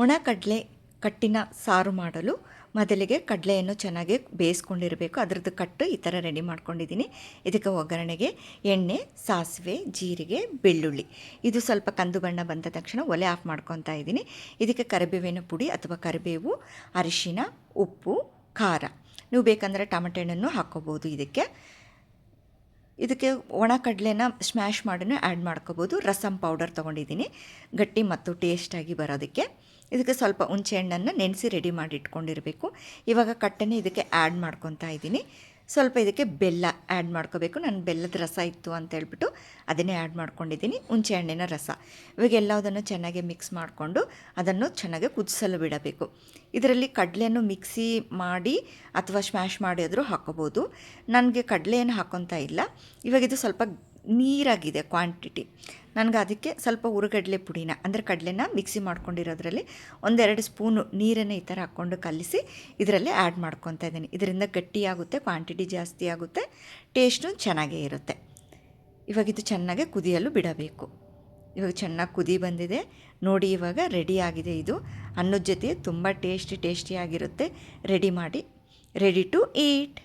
ಒಣ ಕಡಲೆ ಕಟ್ಟಿನ ಸಾರು ಮಾಡಲು ಮೊದಲಿಗೆ ಕಡಲೆಯನ್ನು ಚೆನ್ನಾಗಿ ಬೇಯಿಸ್ಕೊಂಡಿರಬೇಕು. ಅದರದ್ದು ಕಟ್ಟು ಈ ಥರ ರೆಡಿ ಮಾಡ್ಕೊಂಡಿದ್ದೀನಿ. ಇದಕ್ಕೆ ಒಗ್ಗರಣೆಗೆ ಎಣ್ಣೆ, ಸಾಸಿವೆ, ಜೀರಿಗೆ, ಬೆಳ್ಳುಳ್ಳಿ. ಇದು ಸ್ವಲ್ಪ ಕಂದು ಬಣ್ಣ ಬಂದ ತಕ್ಷಣ ಒಲೆ ಆಫ್ ಮಾಡ್ಕೊತಾ ಇದ್ದೀನಿ. ಇದಕ್ಕೆ ಕರಿಬೇವಿನ ಪುಡಿ ಅಥವಾ ಕರಿಬೇವು, ಅರಿಶಿನ, ಉಪ್ಪು, ಖಾರ. ನೀವು ಬೇಕಂದರೆ ಟೊಮೆಟೊ ಹಣ್ಣನ್ನು ಹಾಕ್ಕೋಬೋದು. ಇದಕ್ಕೆ ಒಣ ಕಡಲೆನ ಸ್ಮ್ಯಾಶ್ ಮಾಡಿನೂ ಆ್ಯಡ್ ಮಾಡ್ಕೋಬೋದು. ರಸಮ್ ಪೌಡರ್ ತೊಗೊಂಡಿದ್ದೀನಿ ಗಟ್ಟಿ ಮತ್ತು ಟೇಸ್ಟಾಗಿ ಬರೋದಕ್ಕೆ. ಇದಕ್ಕೆ ಸ್ವಲ್ಪ ಹುಣಸೆ ಹಣ್ಣನ್ನು ನೆನೆಸಿ ರೆಡಿ ಮಾಡಿ ಇಟ್ಕೊಂಡಿರಬೇಕು. ಇವಾಗ ಕಟ್ಟನ್ನು ಇದಕ್ಕೆ ಆ್ಯಡ್ ಮಾಡ್ಕೊತಾ ಇದ್ದೀನಿ. ಸ್ವಲ್ಪ ಇದಕ್ಕೆ ಬೆಲ್ಲ ಆ್ಯಡ್ ಮಾಡ್ಕೋಬೇಕು. ನಾನು ಬೆಲ್ಲದ ರಸ ಇತ್ತು ಅಂತ ಹೇಳ್ಬಿಟ್ಟು ಅದನ್ನೇ ಆ್ಯಡ್ ಮಾಡ್ಕೊಂಡಿದ್ದೀನಿ. ಹುಣಸೆ ಹಣ್ಣಿನ ರಸ. ಇವಾಗ ಎಲ್ಲದನ್ನು ಚೆನ್ನಾಗಿ ಮಿಕ್ಸ್ ಮಾಡಿಕೊಂಡು ಅದನ್ನು ಚೆನ್ನಾಗಿ ಕುದಿಸಲು ಬಿಡಬೇಕು. ಇದರಲ್ಲಿ ಕಡಲೆಯನ್ನು ಮಿಕ್ಸಿ ಮಾಡಿ ಅಥವಾ ಸ್ಮ್ಯಾಶ್ ಮಾಡಿ ಆದರೂ ಹಾಕ್ಕೋಬೋದು. ನನಗೆ ಕಡಲೆಯನ್ನು ಹಾಕ್ಕೊತಾ ಇಲ್ಲ. ಇವಾಗ ಇದು ಸ್ವಲ್ಪ ನೀರಾಗಿದೆ ಕ್ವಾಂಟಿಟಿ. ನನಗೆ ಅದಕ್ಕೆ ಸ್ವಲ್ಪ ಹುರಿಗಡಲೆ ಪುಡಿನ ಅಂದರೆ ಕಡಲೆನ ಮಿಕ್ಸಿ ಮಾಡ್ಕೊಂಡಿರೋದ್ರಲ್ಲಿ 1-2 ಸ್ಪೂನು ನೀರನ್ನು ಈ ಥರ ಹಾಕ್ಕೊಂಡು ಕಲಿಸಿ ಇದರಲ್ಲಿ ಆ್ಯಡ್ ಮಾಡ್ಕೊತಾ ಇದ್ದೀನಿ. ಇದರಿಂದ ಗಟ್ಟಿಯಾಗುತ್ತೆ, ಕ್ವಾಂಟಿಟಿ ಜಾಸ್ತಿ ಆಗುತ್ತೆ, ಟೇಸ್ಟು ಚೆನ್ನಾಗೇ ಇರುತ್ತೆ. ಇವಾಗ ಇದು ಚೆನ್ನಾಗಿ ಕುದಿಯಲು ಬಿಡಬೇಕು. ಇವಾಗ ಚೆನ್ನಾಗಿ ಕುದಿ ಬಂದಿದೆ ನೋಡಿ. ಇವಾಗ ರೆಡಿ ಆಗಿದೆ. ಇದು ಅನ್ನದ ಜೊತೆ ತುಂಬ ಟೇಸ್ಟಿಯಾಗಿರುತ್ತೆ. Ready to heat.